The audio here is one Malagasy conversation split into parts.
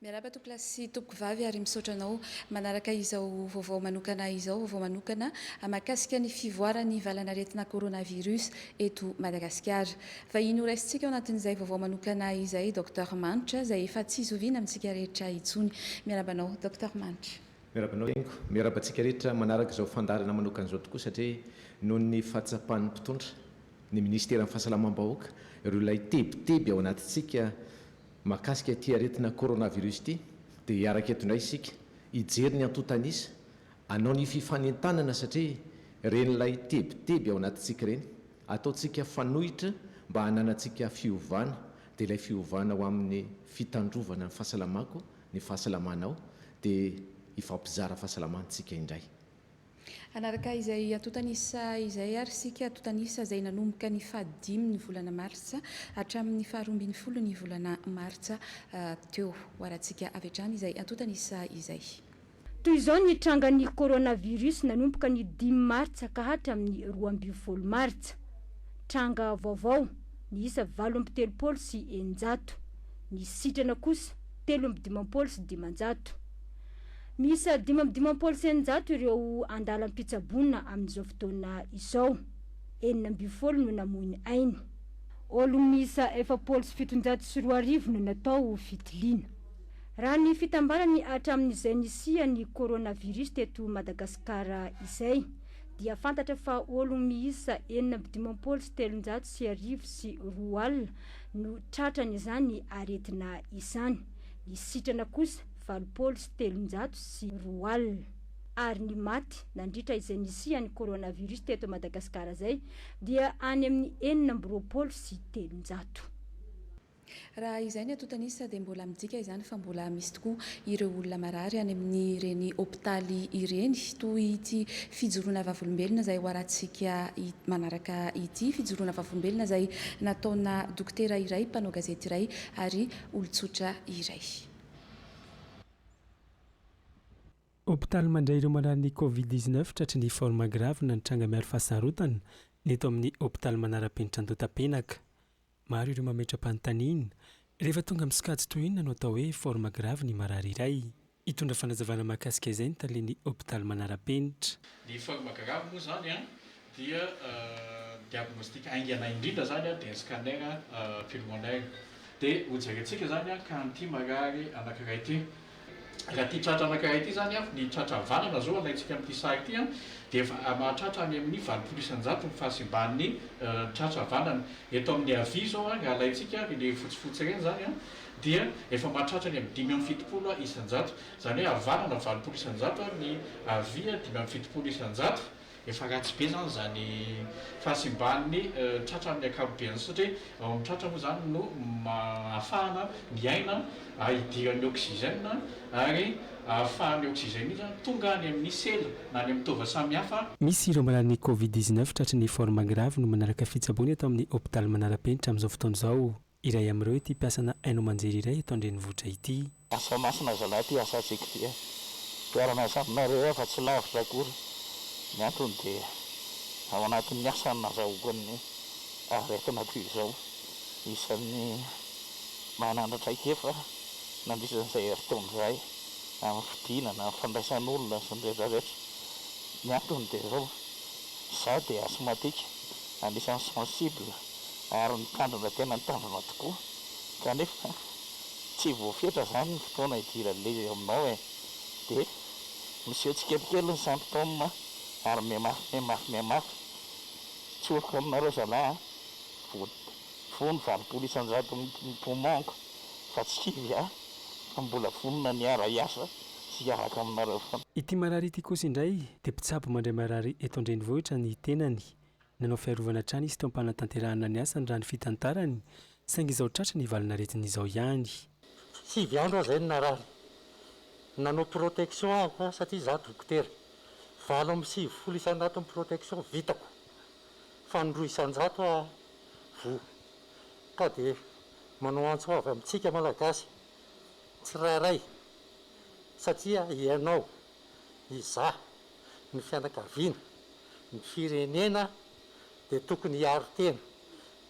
miaraba tokolasy topoko vavy ary misaotranao manaraka izao vaovao manokana izao vaovao manokana mahakasika ny fivoarany valanaretina coronavirus eto Madagasikara. Vahiny ho raisintsika ao anatin'izay vaovao manokana izay Dr Manitra izay efa tsy zoviana amintsika rehetra intsony. Miarabanao Dr Manitra. Miarabanao engo, miarabantsika rehetra manaraka izao fandarana manokana izao tokoa satria noho ny fahatsapan'ny mpitondra ny ministera fahasalamam-bahoaka ireo ilay tebiteby ao anatintsika mahakasika ty aretina coronavirus ity dia hiaraka eto indray isika hijery ny antotanisa anao ny fifanentanana satria renylay tebiteby ao anatintsika reny ataontsika fanohitra mba hananantsika fiovana dia ilay fiovana ho amin'ny fitandrovana ny fahasalamako ny fahasalamanao dia hifampizara fahasalamantsika indray. Anaraka izay atotanisa izay ary sika atotanisa izay nanomboka ny fahadimy ny volana martsa hatramin'ny faharoambin'ny folo ny volana martsa teo hoarantsika avy hatrany izay atotanisa izay. Toy izao ny trangan'ny coronavirus nanomboka ny 10 martsa ka hatramin'ny 12 martsa. Tranga vaovao ny isa 7 sy 900, ny sitrana kosa 3 sy 900. Misa 5 sy 900 ireo andalam-pitsabona amin'izao fotoana izao. 9 no namoiny ainy. Olo misa 7 sy 740 no natao fitiliana. Raha ny fitambarany hatramin'izay nisia ny coronavirus teto Madagasikara izay dia fantatra fa olo miisa 9 sy 310 sy 2 alina no tratrany izany aretina izany. Ny sitrana kosa 7 sy 300 sy 2 alina. Ary ny maty nandritra izay nisia ny coronavirus teto Madagasikara zay dia any amin'ny 9 sy 300. Raha izay ny atotanisa dia mbola midika izany fa mbola misy tokoa ireo olona marary any amin'ny ireny hopitaly ireny toy ity fijoroana vavolombelona izay hoarantsika manaraka ity fijoroana vavolombelona izay nataona dokotera iray mpanao gazety iray ary olon-tsotra iray. Hopitaly mandray ireo marary ny Covid-19 tratry ny forme grave na nitranga miaro fahasarotana neto amin'ny hopitaly manara-penitra Andotapenaka. Maro ireo mametra-panontaniana rehefa tonga amin'ny sikajy toy inona no atao hoe forme grave ny marary iray. Hitondra fanazavana mahakasika izay ny talian'ny hopitaly manara-penitra. Ny forme grave moa zany dia diagnostic aingana indrindra zany dia scanner pulmonaire dia hojerentsika zany ka an'ity marary anankiray ity. Raha ty tratra anankiray ity zany ny tratra vanana zao alaitsika amin'ity sary ity dia mahatratra any amin'ny 900 ny fahasimban'ny tratra vanana. Eto amin'ny avia zao raha alaitsika le fotsifotsy ireny zany dia efa mahatratra ny amin'ny 570 isan-jato. Zany hoe avanana 900 isan-jato ny avia 570 isan-jato. Efa ratsy be zany zany fahasimban'ny tratra amin'ny ankapobeny satria ao amin'ny tratra moa zany no ahafahana ny aina hidiran'ny oxygène ary ahafahan'ny oxygène io zany tonga any amin'ny sela na any amin'ny tova samihafa. Misy ireo marary Covid-19 tratry ny forme grave no manaraka fitsaboana eto amin'ny hopitaly manara-penitra amin'izao fotoana izao. Iray amin'ireo ity mpiasana haino manjery iray eto an-drenivohitra ity. Asa masina zalahy ty asa tsika ty toerana saminareo fa tsy lavitra akory. Ny antony dia ao anatin'ny asa nazahoako ny aretina toy izao isan'ny manandratra efa nandrisan'izay herintaon'izay amin'ny fidinana fandraisan'olona sy ny rehetrarehetra. Ny antony dia zao izaho dia asthmatique anisan'ny sensible ary mitandrina tena mitandrina tokoa kanefa tsy voafetra zany ny fotoana idirale aminao dia miseho tsikelikely ny symptôme ary miamafy tsoriko aminareo zalahy fony 20 isan-jato pomanko fa tsy kivy fa mbola vonona ny ara iasa sy araka aminareo foana. Ity marary ity kosa indray dia mpitsabo mandray marary eto an-drenivohitra ny tenany. Nanao fiarovana trany izy teo am-panatanterahana ny asany raha ny fitantarany saingy izao tratra ny valinaretin'izao ihany. 7 andro zay ny narary nanao protection aho satria za dokotera 7 isan-jato ny protection vitako fa ny 2 isan-jato vo ka dia manao antso avy amintsika malagasy tsirairay satria ianao iza ny fianakaviana ny firenena dia tokony hiaro tena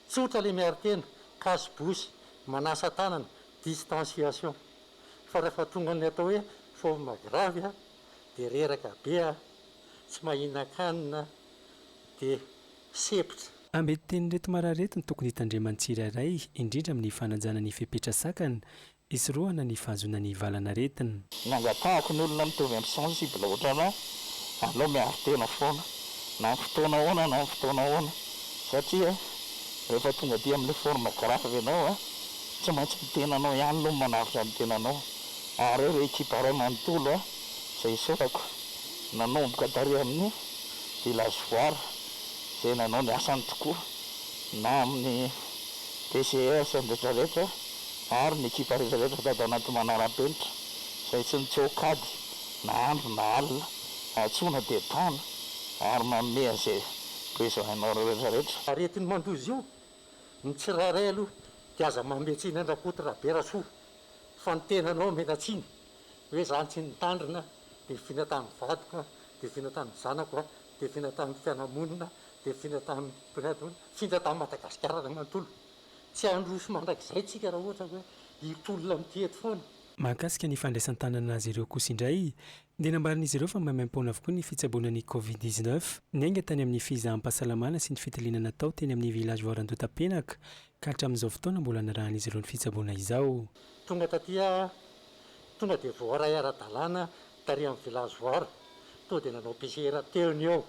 tsotra le miaro tena kasibosy manasa tanana distanciation fa rehefa tonga ny atao hoe forme grave a dia reraka be a tsy mahina-kanina dia sepotra. Ambety teny reto marareto ny tokony hitandreman'ny tsirairay indrindra amin'ny fanajana ny fepetra-sakana isorohana ny fahazona ny valana retina. Nangatahako ny olona mitovy amin'ny sensible ohatrana alao miaro tena foana na fotoana ahoana na fotoana ahoana satria rehefa tonga dia amin'ilay forme grave ianao a tsy maintsy mitenanao ihany aloha manavitra amin'ny tenanao ary eo ekipa ray manontolo a izay sorako nanomboka tary amin'ny village voire izay nanao ny asany tokoa na amin'ny DCS rehetrarehetra ary ny ekipa rehetrarehetra tady anaty manaram-penitra izay tsy nitseokady na andro na alina atsona dia tana ary manome an'izay besoinao rehetrarehetra. Aretiny mandozy io ny tsirairay aloha dia aza mametsiny andrakotra berasoa fa ny tenanao menatsiny hoe zany tsy nitandrina dia fina tamin'ny vadoka dia fina tamin'ny zanako dia fina tamin'ny fianamonina dia fina tamin'ny fina tamin'ny Madagasikara ray manontolo tsy androso mandrakizay tsika raha ohatra hoe hitolona amin'ity eto foana. Mahakasika ny fandraisan-tanana azy ireo kosa indray dia nambaran'izy ireo fa maimaim-poana avokoa ny fitsaboana ny Covid-19 nainga tany amin'ny fizahan-pahasalamana sy ny fitiliana natao teny amin'ny village voaran-dota-penaka ka hatramin'izao fotoana mbola narahan'izy ireo ny fitsaboana izao. Tonga tatia tonga dia voaray ara-dalàna tary amin'ny village voara tonga dia nanao PCR teony eo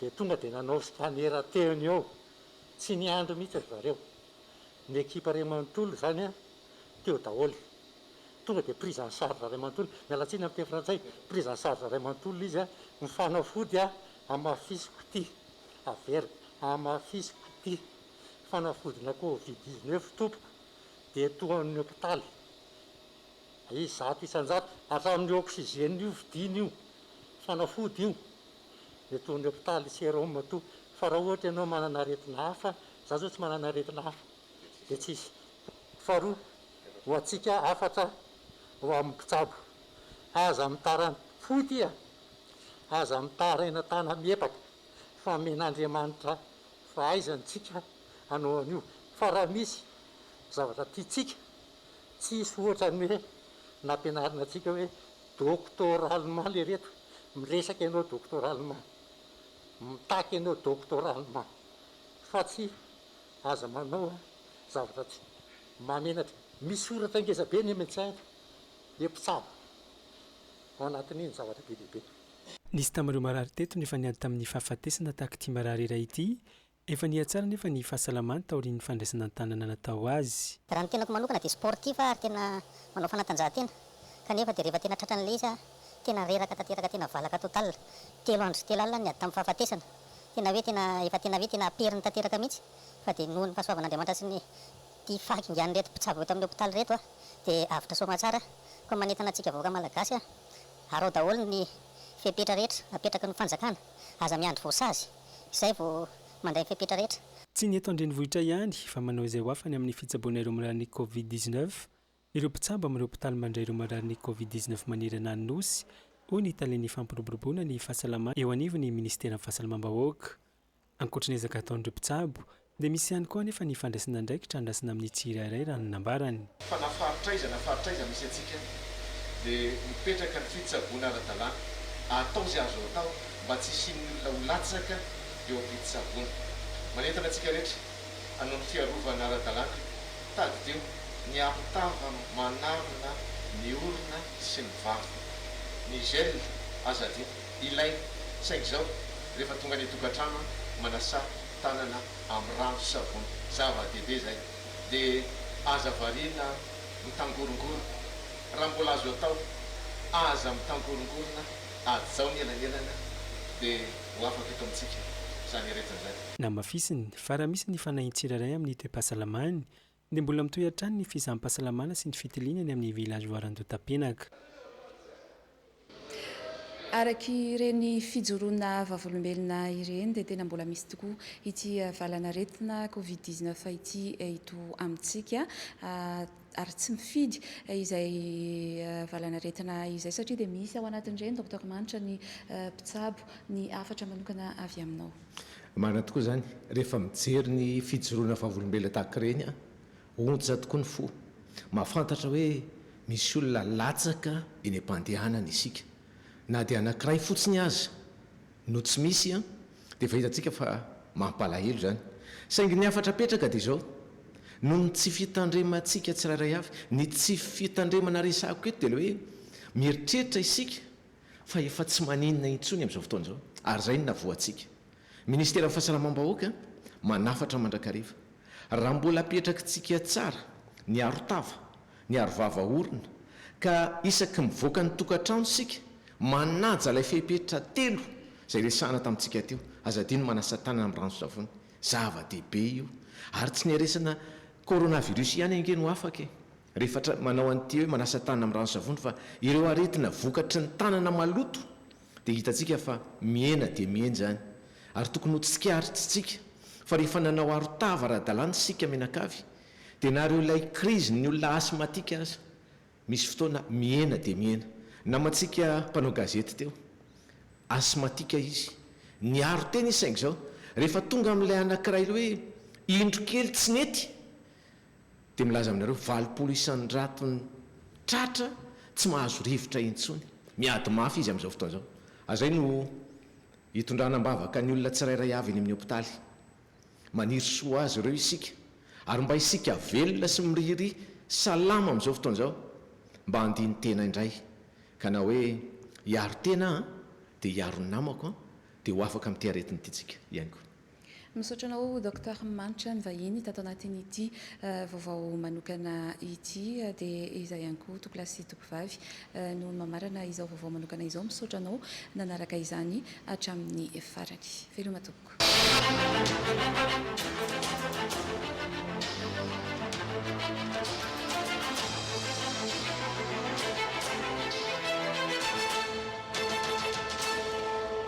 dia tonga dia nanao scanner teony eo tsy niandro mihitsy zareo ny ekipa ray manontolo zany a teo daholo tonga dia prise en charge ray manontolo mialatsiny amin'ny teny frantsay prise en charge ray manontolo izy a mifanafody a amafisiko ty averika amafisiko ty fanafodina Covid-19 tompoko dia toan'ny hôpitaly izy zato isan-jato hatramin'ny oxygène io vidiny io fanafody io dia toan'ny hôpitaly sérum to fa raha ohatra ianao manana aretina hafa za zao tsy manana aretina hafa dia tsisy. Faharoa ho antsika afatra ho amin'ny mpitsabo aza mitara foty a aza mitaraina tana miepaka fa men'Andriamanitra fa aizantsika hanao an'io fa raha misy zavatra tiatsika tsisy ohatrany hoe nampianarina antsika hoe doctoralement le reto miresaka ianao doctoralement mitaky ianao doctoralement fa tsy aza manao zavatra tsy mamenatra misy oratra ngezabe ny médecin le mpitsabo ao anatin'iny zavatra be dehibe. Nisy tamin'ireo marary teto nefa niady tamin'ny fahafatesana tahaka ity marary iray ity efa niatsara nefa ny fahasalamany taorian'ny fandraisana an-tanana natao azy. Raha ny tenako manokana dia sportif ary tena manao fanatanjahantena kanefa dia rehefa tena tratran'ilay izy tena reraka tanteraka tena valaka total telo andro telo alina niady tamin'ny fahafatesana tena hoe tena efa tena hoe tena aperiny tanteraka mihitsy fa dia noho ny fahasoavan'Andriamanitra sy ny ty faky ingany reto mpitsabo eto amin'ny hôpitaly reto dia avitra soamatsara koa manentana antsika vahoaka malagasy arao daholo ny fepetra rehetra apetraka ny fanjakana aza miandry voasazy izay vao mandray ny fepetra rehetra. Tsy ny eto andrenivohitra ihany fa manao izay ho afany amin'ny fitsaboana ireo marary ny Covid-19 ireo mpitsabo amin'ireo hôpitaly mandray ireo marary ny Covid-19 manerana ny nosy hoy ny talean'ny fampiroboroboana ny fahasalamana eo anivon'ny ministera fahasalamam-bahoaka. Ankoatra ny ezaka ataon'ireo mpitsabo dia misy ihany koa nefa ny fandraisana ndraikitra andrasana amin'ny tsirairay raha ny nambarany. Fa nafaritra misy antsika dia mipetraka ny fitsaboana ara-dalàna atao izay azo atao mba tsy isian'ny olona ho latsaka eo amin'ny fitsaboana. Manentana antsika rehetra hanao ny fiarovana ara-dalàna tady teo ny ampitava manarona ny olona sy ny vava ny gel azadio ilaina saingy izao rehefa tonga ny tokantrano manasa tanana amin'ny rano savony zava-dehibe zay dia aza variana mitangorongorona raha mbola azo atao aza mitangorongorona azao ny elanelana dia ho afaka eto amintsika izany rehetraizay. Na mafisiny fa raha misy ny fanahin tsirairay amin'ny toe-pahasalamany dia mbola mitohy hatrany ny fizahan-pahasalamana sy ny fitilinany amin'ny village voaran-dota-penaka. Araky ireny fijoroana vavolombelona ireny dia tena mbola misy tokoa ity valana retina Covid-19 ity ito amintsika ary tsy mifidy izay valanaretina izay satria dia misy ao anatin'ireny docteur Manitra ny mpitsabo ny afatra manokana avy aminao. Marina tokoa zany rehefa mijery ny fijoroana vavolombelona tahaka ireny a onja tokoa ny fo mahafantatra hoe misy olona latsaka eny am-pandehanana isika na dia anankiray fotsiny aza no tsy misy a dia fahitantsika fa mampalahelo zany saingy ny afatra petraka dia izao noho ny tsy fitandremantsika tsirairay avy ny tsy fitandremana resako eto dia le hoe mieritreritra isika fa efa tsy maninona intsony amin'izao fotoana izao ary zay ny navoantsika ministera fahasalamam-bahoaka manafatra mandrakariva raha mbola apetrakatsika tsara ny arotava ny arovava orona ka isaky mivoaka ny tokantrano sika manaja ilay fehipetritra telo zay resahana tamintsika teo azadiny manasa tanana amin'ny rano-savony zava-dehibe io ary tsy niaresana coronavirus ihany ange no afaka rehefa manao an'ity hoe manasa tanana amin'ny rano-savony fa ireo aretina vokatry ny tanana maloto dia hitantsika fa miena dia mieny zany ary tokony ho tsikaritritsika fa rehefa nanao arotava ra-dalàna sika menakavy dia nareo ilay krizy ny olona asmatika aza misy fotoana miena dia miena namantsika mpanao gazety teo asmatika izy ny aro tena izy saingy zao rehefa tonga amin'ilay anankiray le hoe indro kely tsy nety dia milaza aminareo 80% tratra tsy mahazo rivotra intsony miady mafy izy amin'izao fotoana zao azay no hitondranam-bavaka ny olona tsirairay avy eny amin'ny hopitaly maniry soa azy ireo isika ary mba isika velona sy miriry salama amin'izao fotoana zao mba handiny tena indray ka na hoe hiaro tena dia hiaro ny namako dia ho afaka amin'ity aretiny ity tsika ihany koa. Misaotranao docteur Manitra ny vahiny tato anatin'ity vaovao manokana ity dia izay ihany koa tokolasy tokovavy no mamarana izao vaovao manokana izao misaotranao nanaraka izany hatramin'ny farany veloma tompoko.